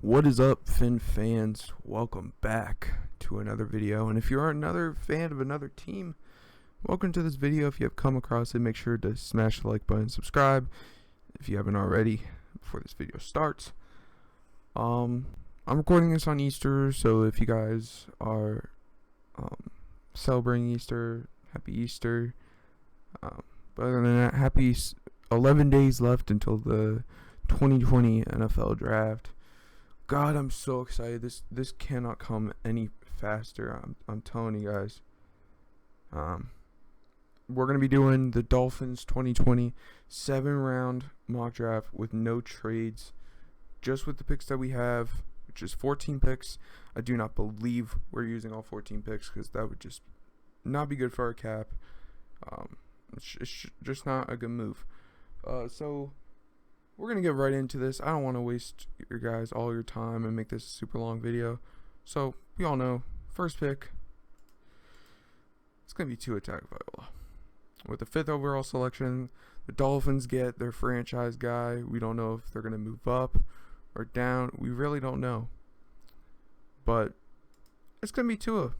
What is up, Finn fans? Welcome back to another video. And if you are another fan of another team, welcome to this video. If you have come across it, make sure to smash the like button, subscribe if you haven't already before this video starts. I'm recording this on Easter, so if you guys are celebrating Easter, happy Easter. But other than that, happy 11 days left until the 2020 NFL draft. God, I'm so excited. This cannot come any faster. I'm telling you guys. We're gonna be doing the Dolphins 2020 7-round mock draft with no trades, just with the picks that we have, which is 14 picks. I do not believe we're using all 14 picks because that would just not be good for our cap. It's just not a good move. So we're going to get right into this. I don't want to waste your guys all your time and make this a super long video. So we all know, first pick, it's going to be Tua Tagovailoa. With the 5th overall selection, the Dolphins get their franchise guy. We don't know if they're going to move up or down. We really don't know. But it's going to be Tua.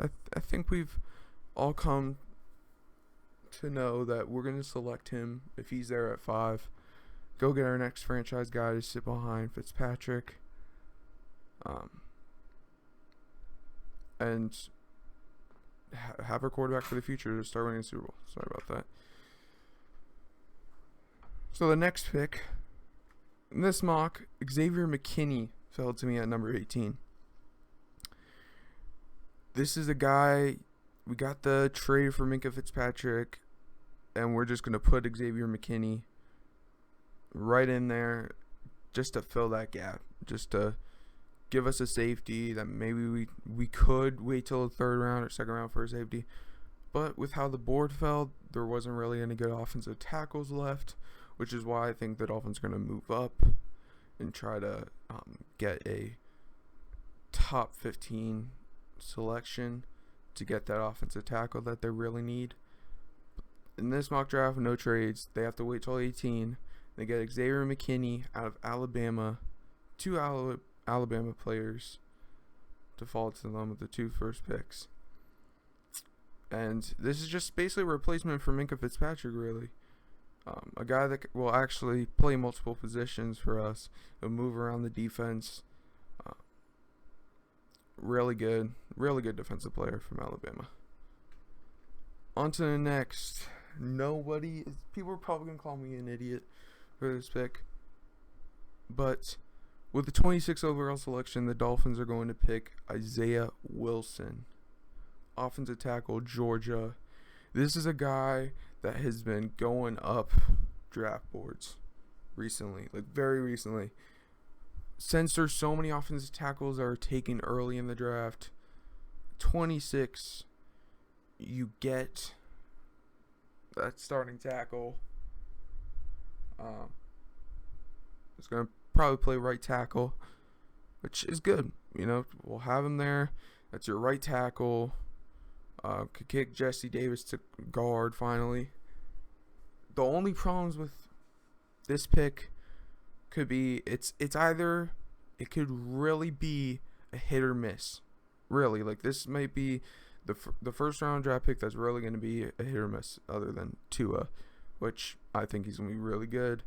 I think we've all come to know that we're going to select him if he's there at 5. Go get our next franchise guy to sit behind Fitzpatrick. And have our quarterback for the future to start winning the Super Bowl. Sorry about that. So the next pick, in this mock, Xavier McKinney fell to me at number 18. This is a guy, we got the trade for Minkah Fitzpatrick, and we're just going to put Xavier McKinney right in there just to fill that gap, just to give us a safety that maybe we could wait till the 3rd round or 2nd round for a safety. But with how the board fell, there wasn't really any good offensive tackles left, which is why I think the Dolphins are going to move up and try to get a top 15 selection to get that offensive tackle that they really need. In this mock draft, no trades. They have to wait till 18. They get Xavier McKinney out of Alabama. 2 Alabama players to fall to them with the 2 first picks. And this is just basically a replacement for Minkah Fitzpatrick, really. A guy that will actually play multiple positions for us. He'll move around the defense. Really good defensive player from Alabama. On to the next. People are probably going to call me an idiot for this pick. But with the 26th overall selection, the Dolphins are going to pick Isaiah Wilson, offensive tackle, Georgia. This is a guy that has been going up draft boards recently, like very recently. Since there's so many offensive tackles that are taken early in the draft, 26, you get that starting tackle. It's going to probably play right tackle, which is good. You know, we'll have him there. That's your right tackle. Could kick Jesse Davis to guard finally. The only problems with this pick could be it could really be a hit or miss. Really, like this might be the first round draft pick that's really going to be a hit or miss, other than Tua, which I think he's going to be really good.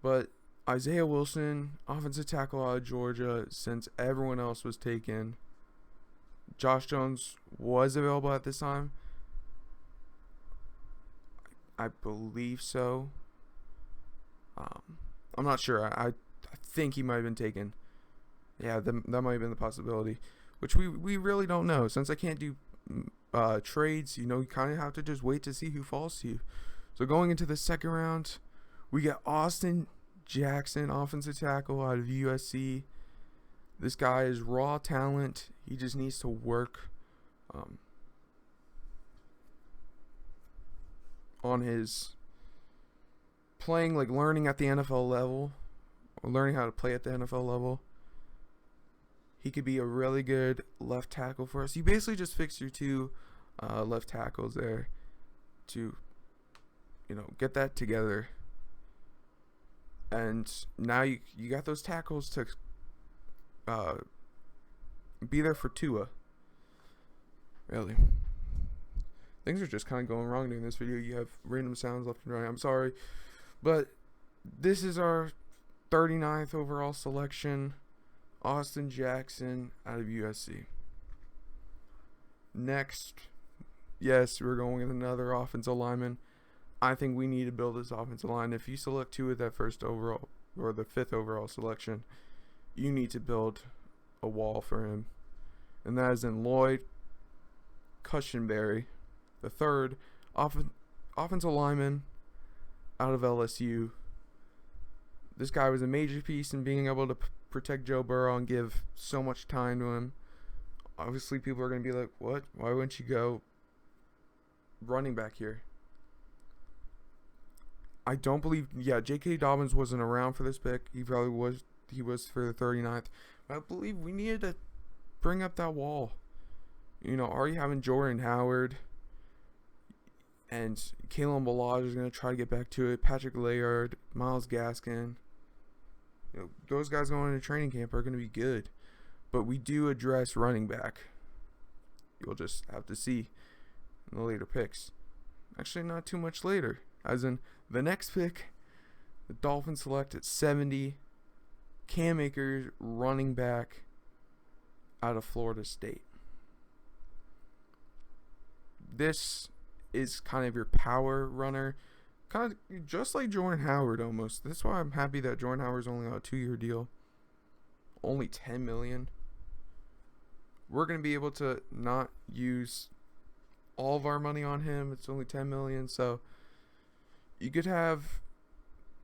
But Isaiah Wilson, offensive tackle out of Georgia, since everyone else was taken. Josh Jones was available at this time. I believe so. I'm not sure. I think he might have been taken. Yeah, that might have been the possibility, which we really don't know. Since I can't do trades, you kind of have to just wait to see who falls to you. So going into the 2nd round, we get Austin Jackson, offensive tackle out of USC. This guy is raw talent. He just needs to work on his playing, like learning at the NFL level, or learning how to play at the NFL level. He could be a really good left tackle for us. You basically just fix your 2 left tackles there to, get that together. And now you got those tackles to uh, be there for Tua. Really. Things are just kind of going wrong during this video. You have random sounds left and right. I'm sorry. But this is our 39th overall selection. Austin Jackson out of USC. Next, yes, we're going with another offensive lineman. I think we need to build this offensive line. If you select Tua with that first overall or the 5th overall selection, you need to build a wall for him. And that is in Lloyd Cushenberry, the 3rd offensive lineman out of LSU. This guy was a major piece in being able to protect Joe Burrow and give so much time to him. Obviously, people are going to be like, what? Why wouldn't you go running back here? I don't believe, J.K. Dobbins wasn't around for this pick. He probably was. He was for the 39th. But I believe we needed to bring up that wall. Already having Jordan Howard and Kalen Ballage is going to try to get back to it. Patrick Layard, Myles Gaskin. Those guys going into training camp are going to be good. But we do address running back. You'll just have to see in the later picks. Actually, not too much later. As in, the next pick, the Dolphins select at 70, Cam Akers, running back out of Florida State. This is kind of your power runner, kind of just like Jordan Howard almost. That's why I'm happy that Jordan Howard's only on a 2-year deal, only $10 million. We're going to be able to not use all of our money on him. It's only $10 million, so you could have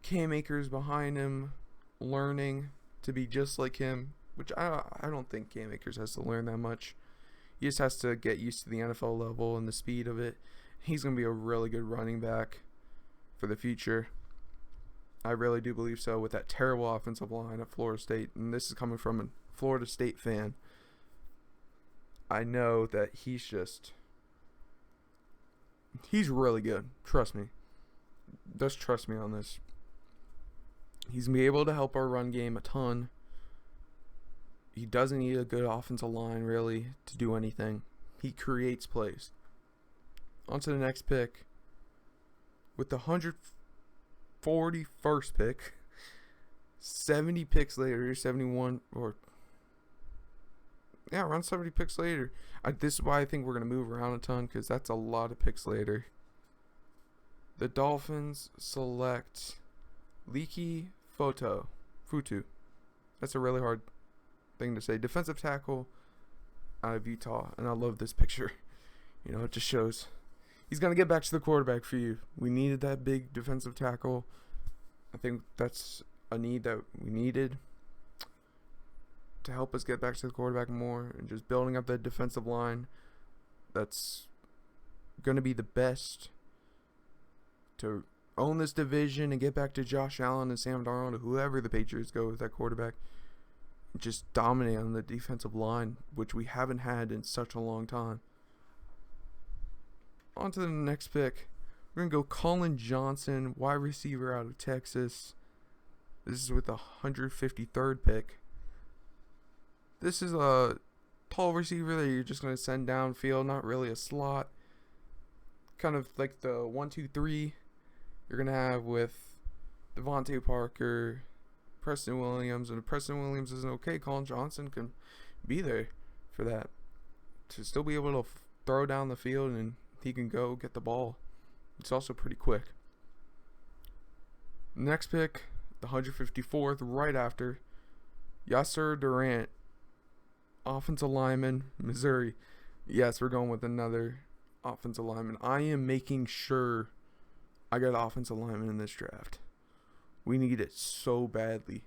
Cam Akers behind him learning to be just like him, which I don't think Cam Akers has to learn that much. He just has to get used to the NFL level and the speed of it. He's going to be a really good running back for the future. I really do believe so with that terrible offensive line at Florida State. And this is coming from a Florida State fan. I know that he's really good. Trust me. Just trust me on this. He's going to be able to help our run game a ton. He doesn't need a good offensive line, really, to do anything. He creates plays. On to the next pick. With the 141st pick, 70 picks later, 71, or around 70 picks later. This is why I think we're going to move around a ton, because that's a lot of picks later. The Dolphins select Leki Futu. That's a really hard thing to say. Defensive tackle out of Utah. And I love this picture. It just shows he's going to get back to the quarterback for you. We needed that big defensive tackle. I think that's a need that we needed to help us get back to the quarterback more, and just building up that defensive line that's going to be the best to own this division and get back to Josh Allen and Sam Darnold, or whoever the Patriots go with that quarterback. Just dominate on the defensive line, which we haven't had in such a long time. On to the next pick. We're going to go Colin Johnson, wide receiver out of Texas. This is with the 153rd pick. This is a tall receiver that you're just going to send downfield, not really a slot. Kind of like the 1-2-3 you're going to have with Devontae Parker, Preston Williams. And if Preston Williams isn't okay, Colin Johnson can be there for that. To still be able to throw down the field, and he can go get the ball. It's also pretty quick. Next pick, the 154th, right after, Yasser Durant, offensive lineman, Missouri. Yes, we're going with another offensive lineman. I am making sure I got offensive lineman in this draft. We need it so badly.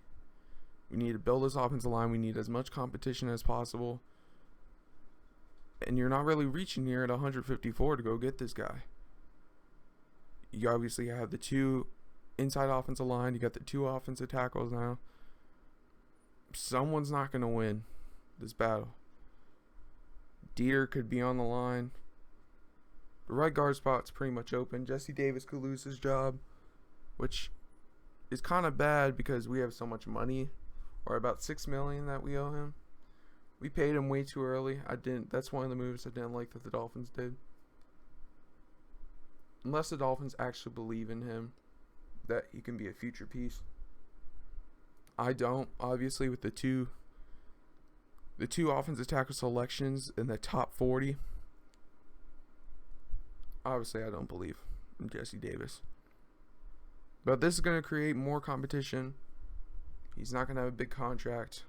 We need to build this offensive line. We need as much competition as possible. And you're not really reaching here at 154 to go get this guy. You obviously have the 2 inside offensive line. You got the 2 offensive tackles now. Someone's not going to win this battle. Dieter could be on the line. The right guard spot's pretty much open. Jesse Davis could lose his job, which is kind of bad because we have so much money, or about $6 million that we owe him. We paid him way too early. That's one of the moves I didn't like that the Dolphins did. Unless the Dolphins actually believe in him, that he can be a future piece. I don't. Obviously, with the two offensive tackle selections in the top 40, obviously I don't believe in Jesse Davis. But this is going to create more competition. He's not going to have a big contract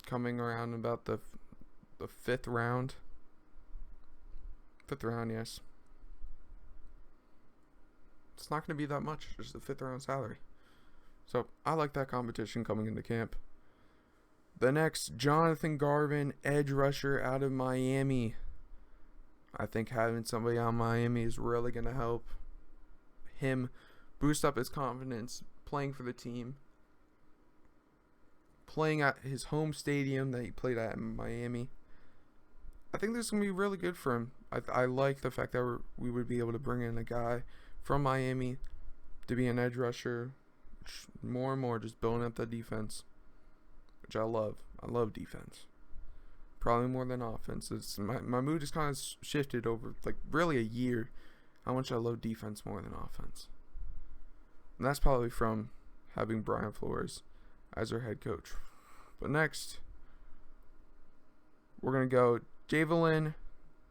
coming around about the fifth round. Fifth round, yes. It's not going to be that much, just the fifth round salary. So I like that competition coming into camp. The next, Jonathan Garvin, edge rusher out of Miami. I think having somebody on Miami is really going to help him boost up his confidence playing for the team. Playing at his home stadium that he played at in Miami. I think this is going to be really good for him. I like the fact that we would be able to bring in a guy from Miami to be an edge rusher. More and more just building up the defense, which I love. I love defense. Probably more than offense. My mood has kind of shifted over like really a year. How much I love defense more than offense. And that's probably from having Brian Flores as our head coach. But next, we're going to go Javelin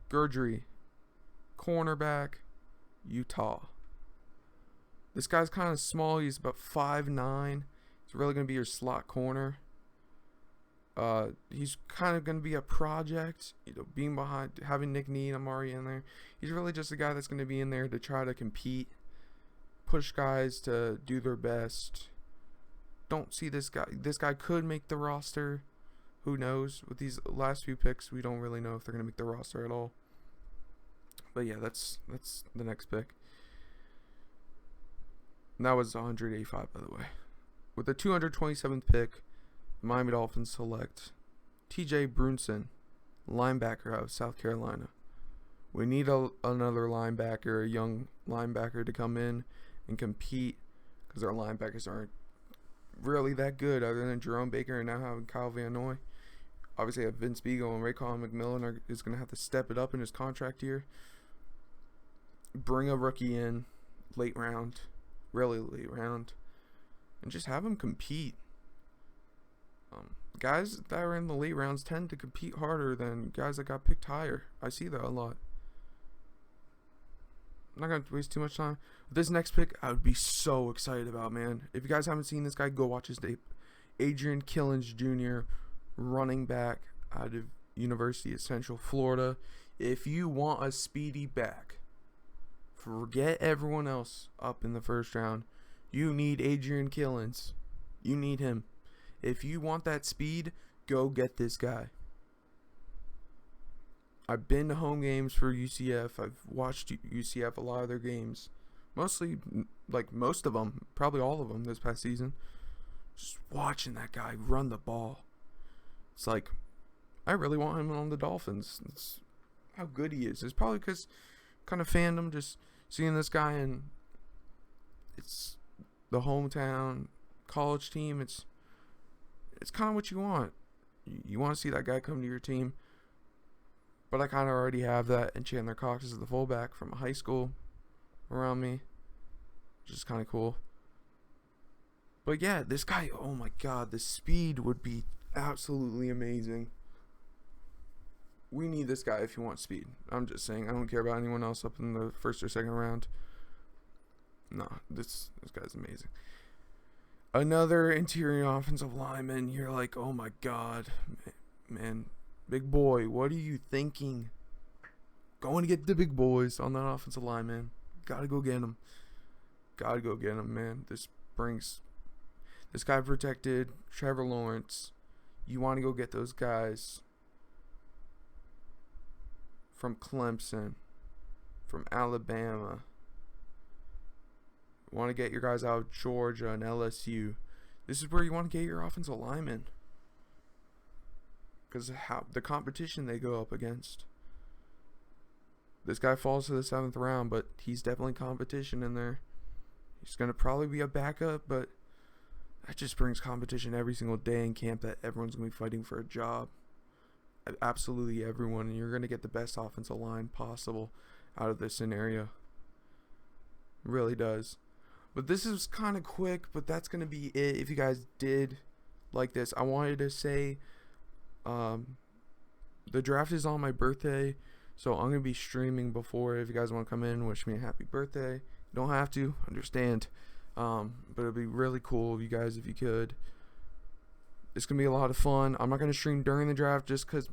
Gurdry, cornerback, Utah. This guy's kind of small. He's about 5'9". He's really going to be your slot corner. He's kind of going to be a project, being behind, having Nick Need, Amari in there. He's really just a guy that's going to be in there to try to compete, push guys to do their best. Don't see this guy. This guy could make the roster. Who knows? With these last few picks, we don't really know if they're going to make the roster at all. But yeah, that's the next pick. And that was 185, by the way. With the 227th pick, Miami Dolphins select T.J. Brunson, linebacker out of South Carolina. We need another linebacker, a young linebacker to come in and compete because our linebackers aren't really that good other than Jerome Baker and now having Kyle Van Noy. Obviously, have Vince Beagle and Raekwon McMillan is going to have to step it up in his contract year. Bring a rookie in late round, really late round, and just have him compete. Guys that are in the late rounds tend to compete harder than guys that got picked higher. I see that a lot. I'm not going to waste too much time. This next pick, I would be so excited about, man. If you guys haven't seen this guy, go watch his tape. Adrian Killins Jr., running back out of University of Central Florida. If you want a speedy back, forget everyone else up in the first round. You need Adrian Killins. You need him. If you want that speed, go get this guy. I've been to home games for UCF. I've watched UCF a lot of their games. Mostly, like most of them, probably all of them this past season. Just watching that guy run the ball. It's like, I really want him on the Dolphins. It's how good he is. It's probably because kind of fandom, just seeing this guy, and it's the hometown college team. It's kind of what you want. You want to see that guy come to your team. But I kind of already have that, and Chandler Cox is the fullback from high school around me, which is kind of cool. But yeah, this guy, oh my god, the speed would be absolutely amazing. We need this guy if you want speed. I'm just saying, I don't care about anyone else up in the first or second round. No, this guy's amazing. Another interior offensive lineman, you're like, oh my god, man, big boy, what are you thinking? Going to get the big boys on that offensive line, man. Gotta go get them. Gotta go get them, man. This guy protected Trevor Lawrence. You want to go get those guys from Clemson, from Alabama. You want to get your guys out of Georgia and LSU. This is where you want to get your offensive linemen. Because how the competition they go up against. This guy falls to the 7th round, but he's definitely competition in there. He's going to probably be a backup, but that just brings competition every single day in camp that everyone's going to be fighting for a job. Absolutely everyone. And you're going to get the best offensive line possible out of this scenario. It really does. But this is kind of quick, but that's going to be it. If you guys did like this, I wanted to say the draft is on my birthday, so I'm going to be streaming before. If you guys want to come in, wish me a happy birthday. You don't have to, understand. But it'd be really cool if you guys, if you could. It's going to be a lot of fun. I'm not going to stream during the draft just because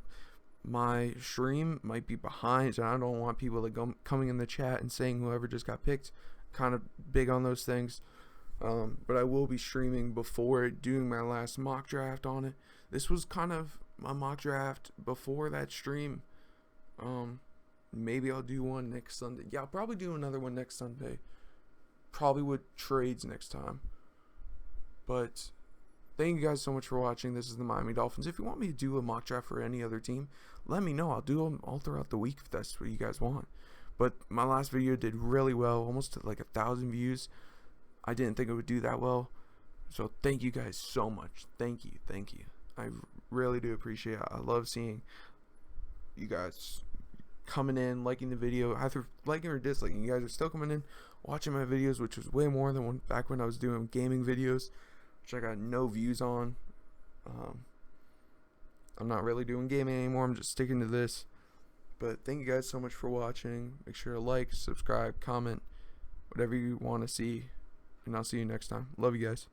my stream might be behind, so I don't want people like coming in the chat and saying whoever just got picked. Kind of big on those things. But I will be streaming before doing my last mock draft on it. This was kind of my mock draft before that stream. Maybe I'll do one next Sunday. Yeah, I'll probably do another one next Sunday. Probably with trades next time. But thank you guys so much for watching. This is the Miami Dolphins. If you want me to do a mock draft for any other team, let me know. I'll do them all throughout the week if that's what you guys want. But my last video did really well, almost to like 1,000 views. I didn't think it would do that well. So thank you guys so much. Thank you. Thank you. I really do appreciate it. I love seeing you guys coming in, liking the video, either liking or disliking. You guys are still coming in, watching my videos, which was way more than back when I was doing gaming videos, which I got no views on. I'm not really doing gaming anymore. I'm just sticking to this. But thank you guys so much for watching. Make sure to like, subscribe, comment, whatever you want to see. And I'll see you next time. Love you guys.